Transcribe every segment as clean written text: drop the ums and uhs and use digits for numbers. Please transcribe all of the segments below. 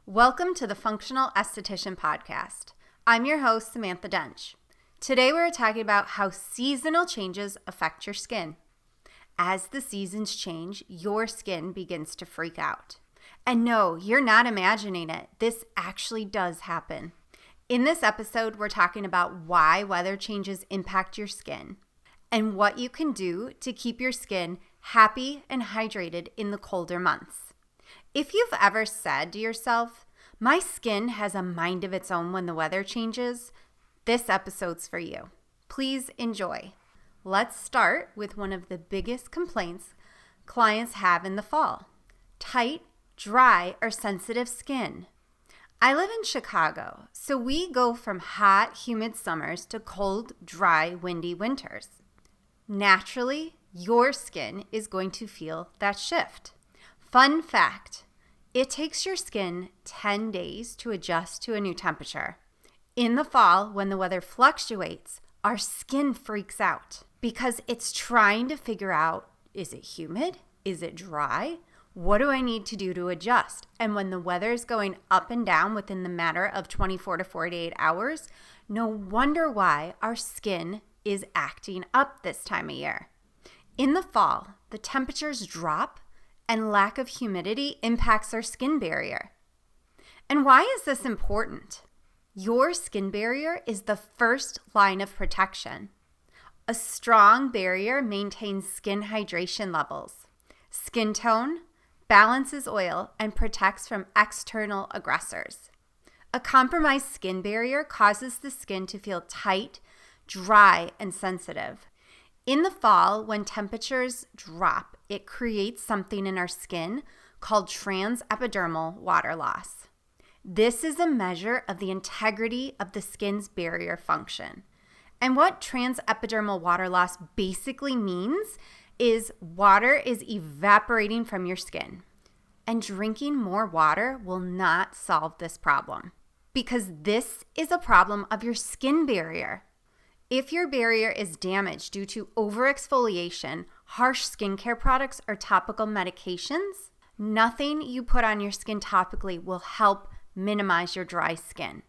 Welcome to the Functional Esthetician Podcast. I'm your host, Samantha Dench. Today we're talking about how seasonal changes affect your skin. As the seasons change, your skin begins to freak out. And no, you're not imagining it. This actually does happen. In this episode, we're talking about why weather changes impact your skin and what you can do to keep your skin happy and hydrated in the colder months. If you've ever said to yourself, my skin has a mind of its own when the weather changes, this episode's for you. Please enjoy. Let's start with one of the biggest complaints clients have in the fall: tight, dry, or sensitive skin. I live in Chicago, so we go from hot, humid summers to cold, dry, windy winters. Naturally, your skin is going to feel that shift. Fun fact, it takes your skin 10 days to adjust to a new temperature. In the fall, when the weather fluctuates, our skin freaks out because it's trying to figure out, is it humid? Is it dry? What do I need to do to adjust? And when the weather is going up and down within the matter of 24 to 48 hours, no wonder why our skin is acting up this time of year. In the fall, the temperatures drop and lack of humidity impacts our skin barrier. And why is this important? Your skin barrier is the first line of protection. A strong barrier maintains skin hydration levels, skin tone, balances oil, and protects from external aggressors. A compromised skin barrier causes the skin to feel tight, dry, and sensitive. In the fall, when temperatures drop, it creates something in our skin called transepidermal water loss. This is a measure of the integrity of the skin's barrier function. And what transepidermal water loss basically means is water is evaporating from your skin. And drinking more water will not solve this problem because this is a problem of your skin barrier. If your barrier is damaged due to overexfoliation, harsh skincare products, or topical medications, nothing you put on your skin topically will help minimize your dry skin.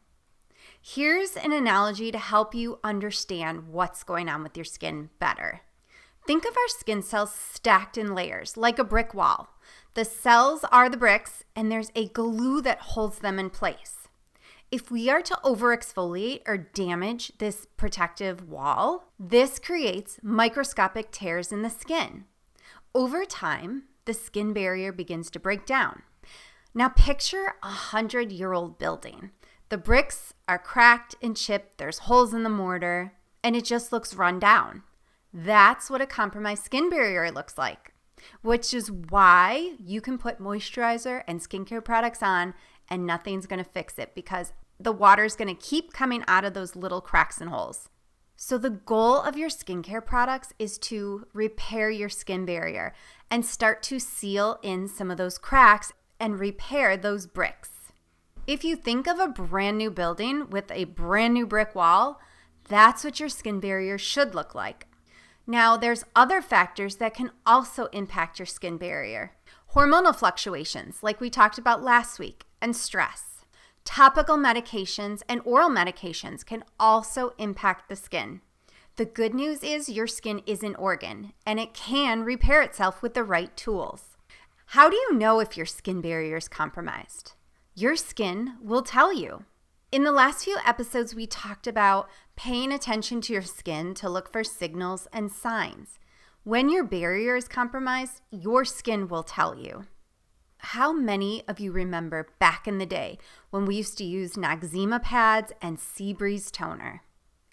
Here's an analogy to help you understand what's going on with your skin better. Think of our skin cells stacked in layers, like a brick wall. The cells are the bricks, and there's a glue that holds them in place. If we are to overexfoliate or damage this protective wall, this creates microscopic tears in the skin. Over time, the skin barrier begins to break down. Now picture a 100-year-old building. The bricks are cracked and chipped, there's holes in the mortar, and it just looks run down. That's what a compromised skin barrier looks like, which is why you can put moisturizer and skincare products on and nothing's going to fix it because the water is going to keep coming out of those little cracks and holes. So the goal of your skincare products is to repair your skin barrier and start to seal in some of those cracks and repair those bricks. If you think of a brand new building with a brand new brick wall, that's what your skin barrier should look like. Now, there's other factors that can also impact your skin barrier. Hormonal fluctuations, like we talked about last week, and stress. Topical medications and oral medications can also impact the skin. The good news is your skin is an organ, and it can repair itself with the right tools. How do you know if your skin barrier is compromised? Your skin will tell you. In the last few episodes, we talked about paying attention to your skin to look for signals and signs. When your barrier is compromised, your skin will tell you. How many of you remember back in the day when we used to use eczema pads and sea breeze toner?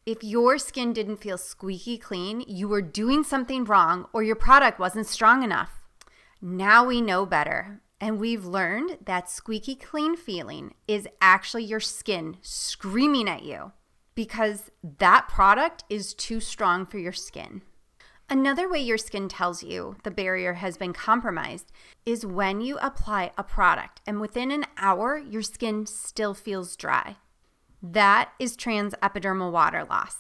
If your skin didn't feel squeaky clean, you were doing something wrong or your product wasn't strong enough. Now we know better, and we've learned that squeaky clean feeling is actually your skin screaming at you because that product is too strong for your skin. Another way your skin tells you the barrier has been compromised is when you apply a product and within an hour, your skin still feels dry. That is transepidermal water loss,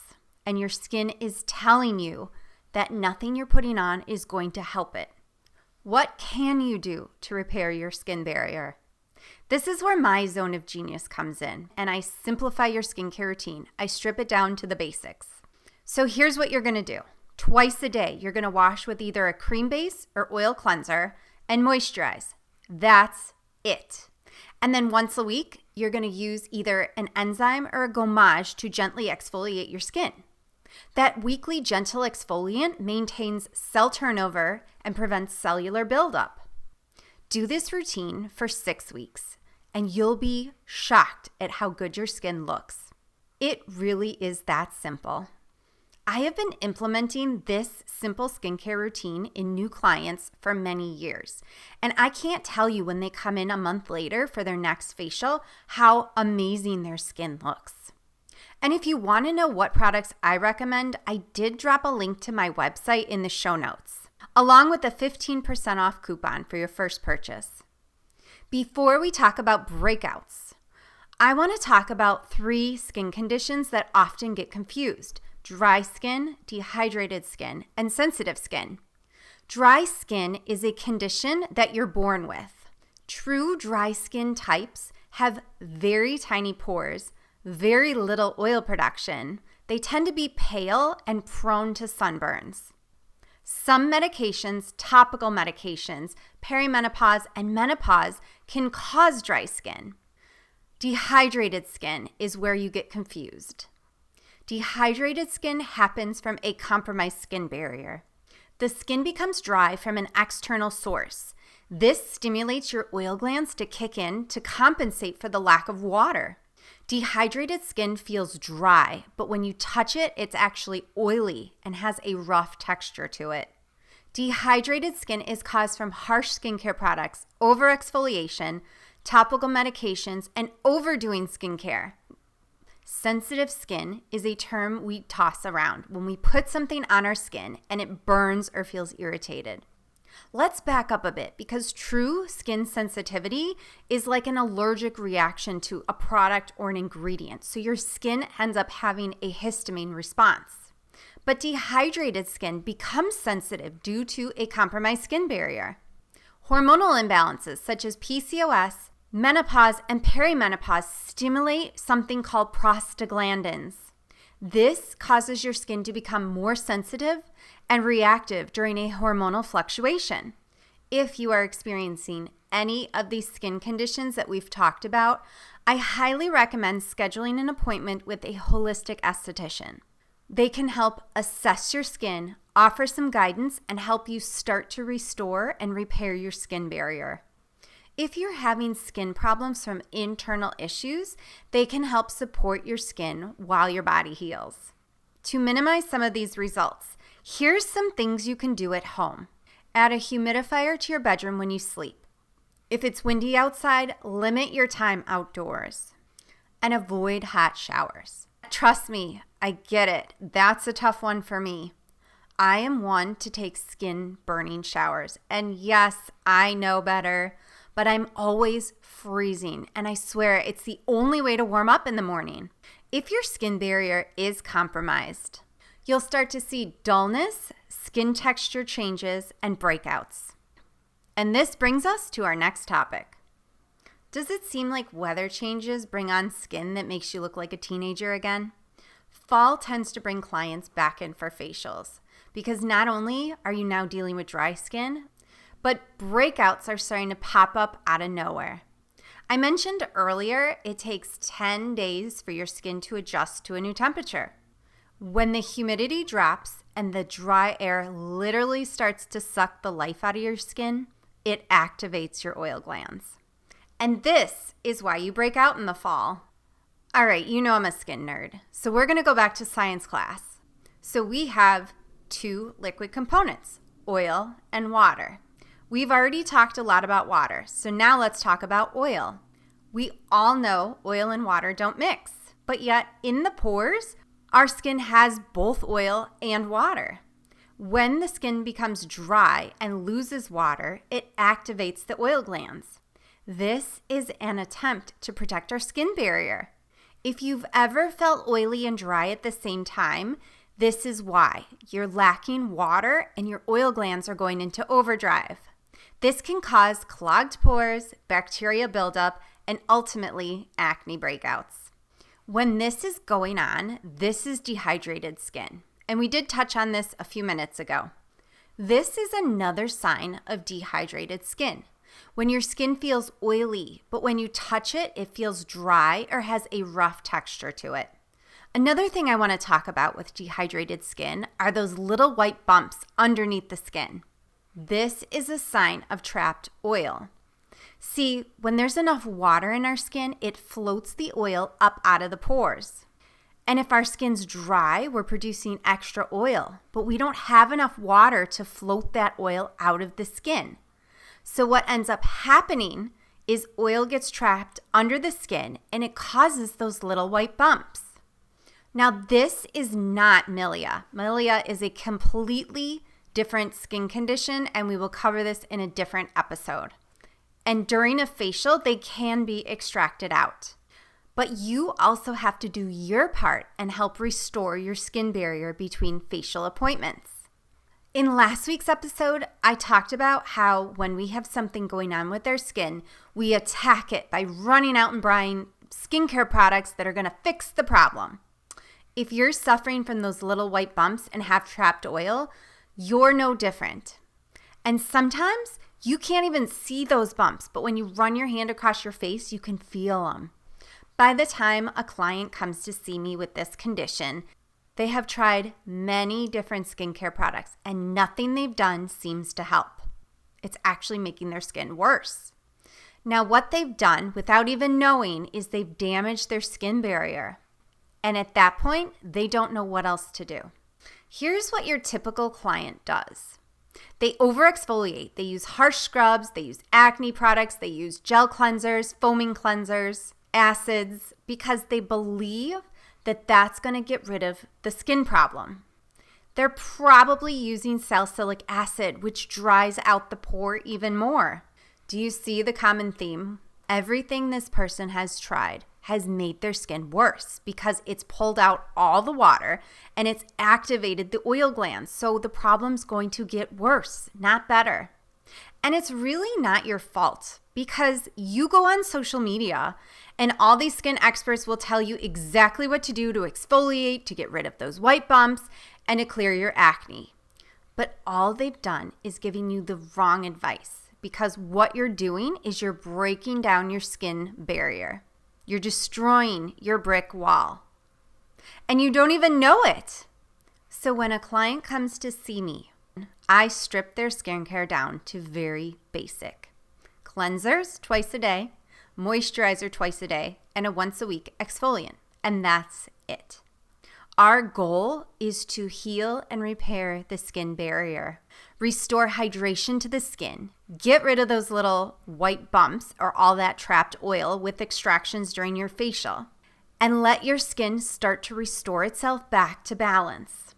and your skin is telling you that nothing you're putting on is going to help it. What can you do to repair your skin barrier? This is where my zone of genius comes in, and I simplify your skincare routine. I strip it down to the basics. So here's what you're going to do. Twice a day, you're going to wash with either a cream base or oil cleanser and moisturize. That's it. And then once a week, you're going to use either an enzyme or a gommage to gently exfoliate your skin. That weekly gentle exfoliant maintains cell turnover and prevents cellular buildup. Do this routine for 6 weeks, and you'll be shocked at how good your skin looks. It really is that simple. I have been implementing this simple skincare routine in new clients for many years, and I can't tell you when they come in a month later for their next facial how amazing their skin looks. And if you want to know what products I recommend, I did drop a link to my website in the show notes, along with a 15% off coupon for your first purchase. Before we talk about breakouts, I want to talk about 3 skin conditions that often get confused: dry skin, dehydrated skin, and sensitive skin. Dry skin is a condition that you're born with. True dry skin types have very tiny pores, very little oil production. They tend to be pale and prone to sunburns. Some medications, topical medications, perimenopause, and menopause can cause dry skin. Dehydrated skin is where you get confused. Dehydrated skin happens from a compromised skin barrier. The skin becomes dry from an external source. This stimulates your oil glands to kick in to compensate for the lack of water. Dehydrated skin feels dry, but when you touch it, it's actually oily and has a rough texture to it. Dehydrated skin is caused from harsh skincare products, overexfoliation, topical medications, and overdoing skincare. Sensitive skin is a term we toss around when we put something on our skin and it burns or feels irritated. Let's back up a bit, because true skin sensitivity is like an allergic reaction to a product or an ingredient. So your skin ends up having a histamine response. But dehydrated skin becomes sensitive due to a compromised skin barrier. Hormonal imbalances such as PCOS, menopause, and perimenopause stimulate something called prostaglandins. This causes your skin to become more sensitive and reactive during a hormonal fluctuation. If you are experiencing any of these skin conditions that we've talked about, I highly recommend scheduling an appointment with a holistic esthetician. They can help assess your skin, offer some guidance, and help you start to restore and repair your skin barrier. If you're having skin problems from internal issues, they can help support your skin while your body heals. To minimize some of these results, here's some things you can do at home. Add a humidifier to your bedroom when you sleep. If it's windy outside, limit your time outdoors. And avoid hot showers. Trust me, I get it. That's a tough one for me. I am one to take skin burning showers. And yes, I know better, but I'm always freezing, and I swear it's the only way to warm up in the morning. If your skin barrier is compromised, you'll start to see dullness, skin texture changes, and breakouts. And this brings us to our next topic. Does it seem like weather changes bring on skin that makes you look like a teenager again? Fall tends to bring clients back in for facials because not only are you now dealing with dry skin, but breakouts are starting to pop up out of nowhere. I mentioned earlier it takes 10 days for your skin to adjust to a new temperature. When the humidity drops and the dry air literally starts to suck the life out of your skin, it activates your oil glands. And this is why you break out in the fall. All right, you know I'm a skin nerd, so we're going to go back to science class. So we have 2 liquid components, oil and water. We've already talked a lot about water, so now let's talk about oil. We all know oil and water don't mix, but yet in the pores, our skin has both oil and water. When the skin becomes dry and loses water, it activates the oil glands. This is an attempt to protect our skin barrier. If you've ever felt oily and dry at the same time, this is why. You're lacking water and your oil glands are going into overdrive. This can cause clogged pores, bacteria buildup, and ultimately acne breakouts. When this is going on, this is dehydrated skin. And we did touch on this a few minutes ago. This is another sign of dehydrated skin. When your skin feels oily, but when you touch it, it feels dry or has a rough texture to it. Another thing I want to talk about with dehydrated skin are those little white bumps underneath the skin. This is a sign of trapped oil. See, when there's enough water in our skin, it floats the oil up out of the pores. And if our skin's dry, we're producing extra oil, but we don't have enough water to float that oil out of the skin. So what ends up happening is oil gets trapped under the skin and it causes those little white bumps. Now, this is not milia. Milia is a completely different skin condition, and we will cover this in a different episode. And during a facial, they can be extracted out. But you also have to do your part and help restore your skin barrier between facial appointments. In last week's episode, I talked about how when we have something going on with our skin, we attack it by running out and buying skincare products that are going to fix the problem. If you're suffering from those little white bumps and have trapped oil, you're no different. And sometimes you can't even see those bumps, but when you run your hand across your face, you can feel them. By the time a client comes to see me with this condition, they have tried many different skincare products and nothing they've done seems to help. It's actually making their skin worse. Now, what they've done without even knowing is they've damaged their skin barrier. And at that point, they don't know what else to do. Here's what your typical client does. They over-exfoliate. They use harsh scrubs. They use acne products. They use gel cleansers, foaming cleansers, acids, because they believe that that's going to get rid of the skin problem. They're probably using salicylic acid, which dries out the pore even more. Do you see the common theme? Everything this person has tried has made their skin worse because it's pulled out all the water and it's activated the oil glands. So the problem's going to get worse, not better. And it's really not your fault because you go on social media and all these skin experts will tell you exactly what to do to exfoliate, to get rid of those white bumps, and to clear your acne. But all they've done is giving you the wrong advice because what you're doing is you're breaking down your skin barrier. You're destroying your brick wall. And you don't even know it. So when a client comes to see me, I strip their skincare down to very basic. Cleansers twice a day, moisturizer twice a day, and a once a week exfoliant. And that's it. Our goal is to heal and repair the skin barrier, restore hydration to the skin, get rid of those little white bumps or all that trapped oil with extractions during your facial, and let your skin start to restore itself back to balance.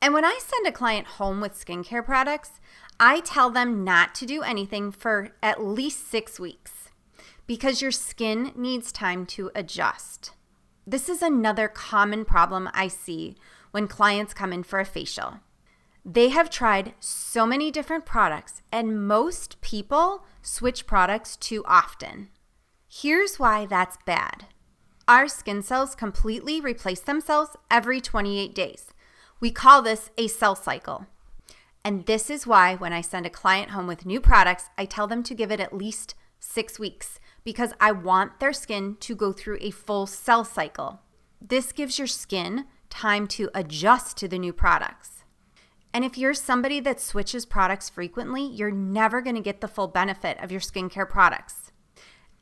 And when I send a client home with skincare products, I tell them not to do anything for at least 6 weeks because your skin needs time to adjust. This is another common problem I see when clients come in for a facial. They have tried so many different products, and most people switch products too often. Here's why that's bad. Our skin cells completely replace themselves every 28 days. We call this a cell cycle. And this is why when I send a client home with new products, I tell them to give it at least 6 weeks because I want their skin to go through a full cell cycle. This gives your skin time to adjust to the new products. And if you're somebody that switches products frequently, you're never going to get the full benefit of your skincare products.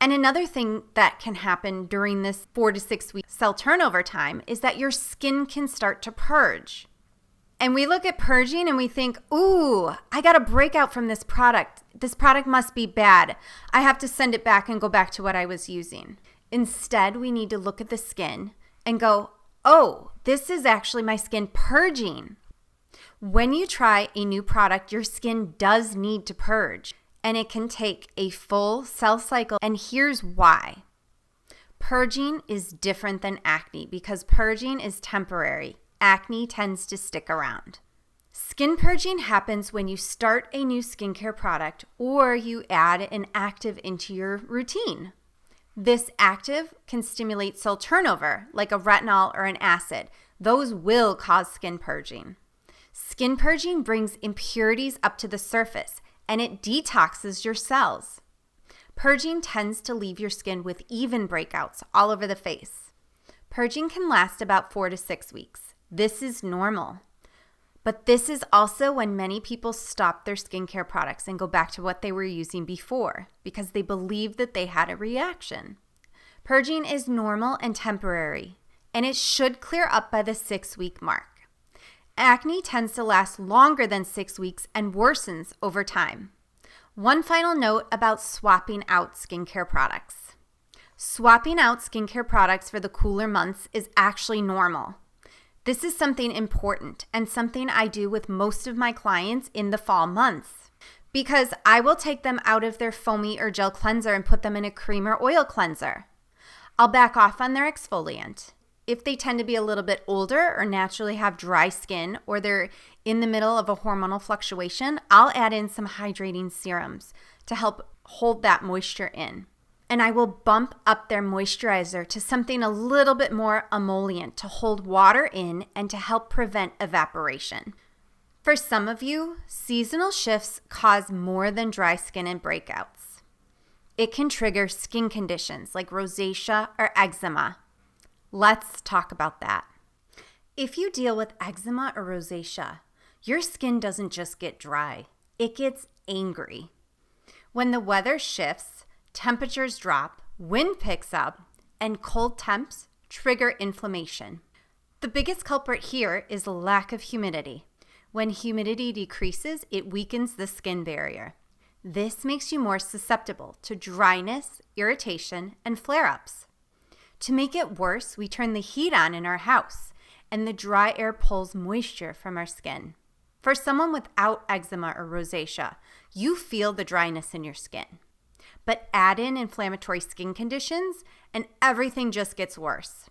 And another thing that can happen during this 4 to 6 week cell turnover time is that your skin can start to purge. And we look at purging and we think, ooh, I got a breakout from this product. This product must be bad. I have to send it back and go back to what I was using. Instead, we need to look at the skin and go, oh, this is actually my skin purging. When you try a new product, your skin does need to purge, and it can take a full cell cycle. And here's why. Purging is different than acne because purging is temporary. Acne tends to stick around. Skin purging happens when you start a new skincare product or you add an active into your routine. This active can stimulate cell turnover, like a retinol or an acid. Those will cause skin purging. Skin purging brings impurities up to the surface, and it detoxes your cells. Purging tends to leave your skin with even breakouts all over the face. Purging can last about 4 to 6 weeks. This is normal. But this is also when many people stop their skincare products and go back to what they were using before because they believe that they had a reaction. Purging is normal and temporary, and it should clear up by the 6-week mark. Acne tends to last longer than 6 weeks and worsens over time. One final note about swapping out skincare products. Swapping out skincare products for the cooler months is actually normal. This is something important and something I do with most of my clients in the fall months because I will take them out of their foamy or gel cleanser and put them in a cream or oil cleanser. I'll back off on their exfoliant. If they tend to be a little bit older or naturally have dry skin or they're in the middle of a hormonal fluctuation, I'll add in some hydrating serums to help hold that moisture in. And I will bump up their moisturizer to something a little bit more emollient to hold water in and to help prevent evaporation. For some of you, seasonal shifts cause more than dry skin and breakouts. It can trigger skin conditions like rosacea or eczema. Let's talk about that. If you deal with eczema or rosacea, your skin doesn't just get dry, it gets angry. When the weather shifts, temperatures drop, wind picks up, and cold temps trigger inflammation. The biggest culprit here is the lack of humidity. When humidity decreases, it weakens the skin barrier. This makes you more susceptible to dryness, irritation, and flare-ups. To make it worse, we turn the heat on in our house, and the dry air pulls moisture from our skin. For someone without eczema or rosacea, you feel the dryness in your skin. But add in inflammatory skin conditions, and everything just gets worse.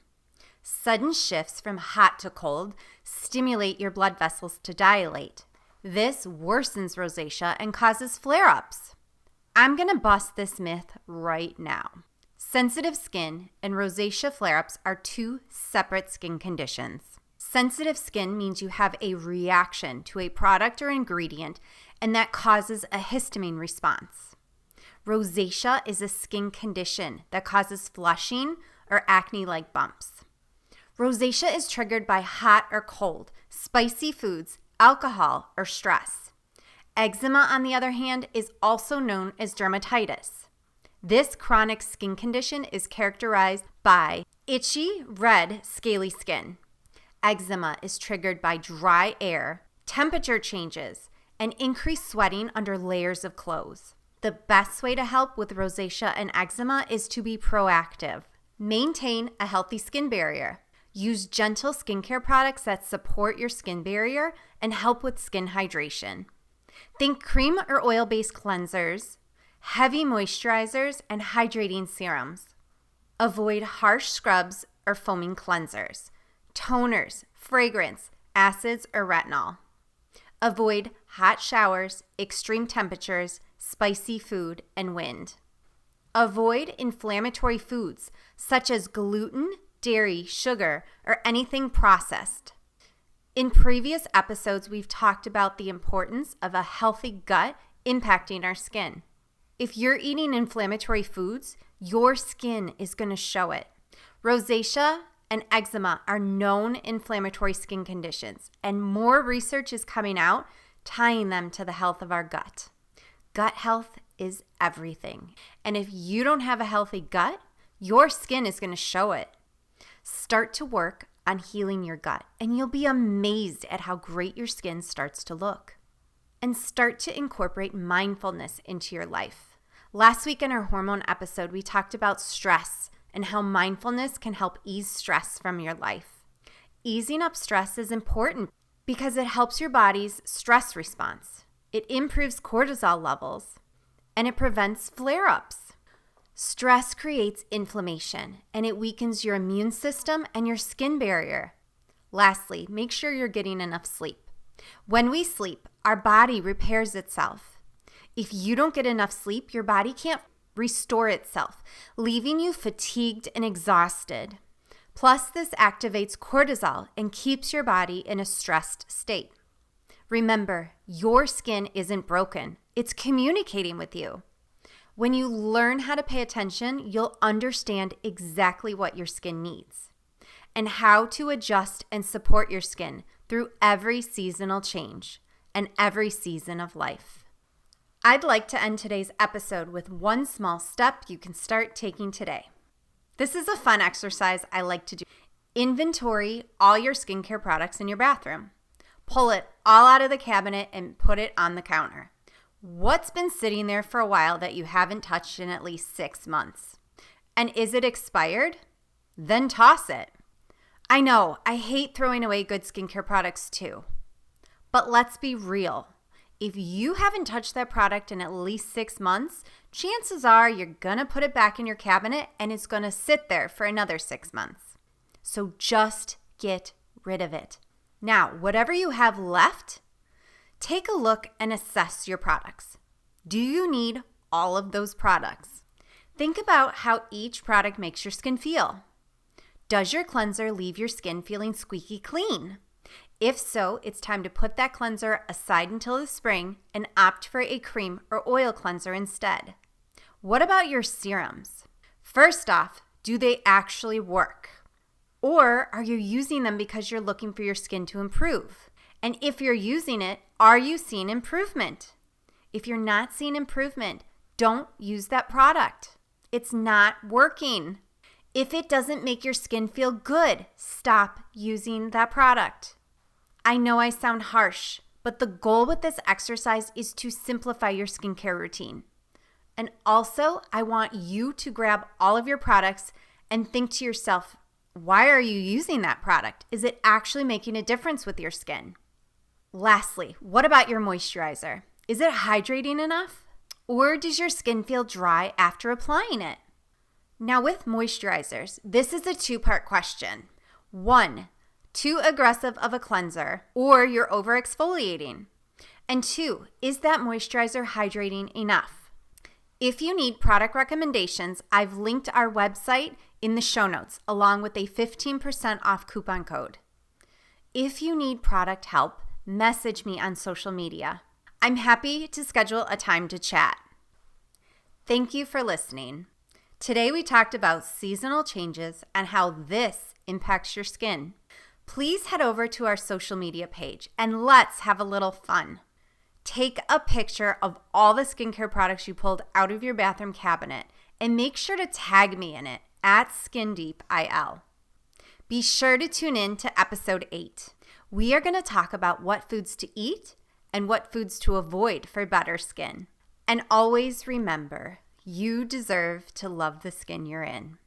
Sudden shifts from hot to cold stimulate your blood vessels to dilate. This worsens rosacea and causes flare-ups. I'm going to bust this myth right now. Sensitive skin and rosacea flare-ups are two separate skin conditions. Sensitive skin means you have a reaction to a product or ingredient, and that causes a histamine response. Rosacea is a skin condition that causes flushing or acne-like bumps. Rosacea is triggered by hot or cold, spicy foods, alcohol, or stress. Eczema, on the other hand, is also known as dermatitis. This chronic skin condition is characterized by itchy, red, scaly skin. Eczema is triggered by dry air, temperature changes, and increased sweating under layers of clothes. The best way to help with rosacea and eczema is to be proactive. Maintain a healthy skin barrier. Use gentle skincare products that support your skin barrier and help with skin hydration. Think cream or oil-based cleansers, heavy moisturizers, and hydrating serums. Avoid harsh scrubs or foaming cleansers, toners, fragrance, acids, or retinol. Avoid hot showers, extreme temperatures, spicy food, and wind. Avoid inflammatory foods such as gluten, dairy, sugar, or anything processed. In previous episodes, we've talked about the importance of a healthy gut impacting our skin. If you're eating inflammatory foods, your skin is going to show it. Rosacea and eczema are known inflammatory skin conditions, and more research is coming out tying them to the health of our gut. Gut health is everything, and if you don't have a healthy gut, your skin is going to show it. Start to work on healing your gut, and you'll be amazed at how great your skin starts to look. And start to incorporate mindfulness into your life. Last week in our hormone episode, we talked about stress and how mindfulness can help ease stress from your life. Easing up stress is important because it helps your body's stress response. It improves cortisol levels, and it prevents flare-ups. Stress creates inflammation, and it weakens your immune system and your skin barrier. Lastly, make sure you're getting enough sleep. When we sleep, our body repairs itself. If you don't get enough sleep, your body can't restore itself, leaving you fatigued and exhausted. Plus, this activates cortisol and keeps your body in a stressed state. Remember, your skin isn't broken. It's communicating with you. When you learn how to pay attention, you'll understand exactly what your skin needs and how to adjust and support your skin through every seasonal change and every season of life. I'd like to end today's episode with one small step you can start taking today. This is a fun exercise I like to do. Inventory all your skincare products in your bathroom. Pull it all out of the cabinet and put it on the counter. What's been sitting there for a while that you haven't touched in at least 6 months? And is it expired? Then toss it. I know, I hate throwing away good skincare products too. But let's be real. If you haven't touched that product in at least 6 months, chances are you're going to put it back in your cabinet and it's going to sit there for another 6 months. So just get rid of it. Now, whatever you have left, take a look and assess your products. Do you need all of those products? Think about how each product makes your skin feel. Does your cleanser leave your skin feeling squeaky clean? If so, it's time to put that cleanser aside until the spring and opt for a cream or oil cleanser instead. What about your serums? First off, do they actually work? Or are you using them because you're looking for your skin to improve? And if you're using it, are you seeing improvement? If you're not seeing improvement, don't use that product. It's not working. If it doesn't make your skin feel good, stop using that product. I know I sound harsh, but the goal with this exercise is to simplify your skincare routine. And also, I want you to grab all of your products and think to yourself, why are you using that product? Is it actually making a difference with your skin? Lastly, what about your moisturizer? Is it hydrating enough? Or does your skin feel dry after applying it? Now with moisturizers, this is a 2-part question. 1, too aggressive of a cleanser or you're over-exfoliating? And 2, is that moisturizer hydrating enough? If you need product recommendations, I've linked our website in the show notes along with a 15% off coupon code. If you need product help, message me on social media. I'm happy to schedule a time to chat. Thank you for listening. Today we talked about seasonal changes and how this impacts your skin. Please head over to our social media page and let's have a little fun. Take a picture of all the skincare products you pulled out of your bathroom cabinet and make sure to tag me in it at SkinDeepIL. Be sure to tune in to episode 8. We are going to talk about what foods to eat and what foods to avoid for better skin. And always remember, you deserve to love the skin you're in.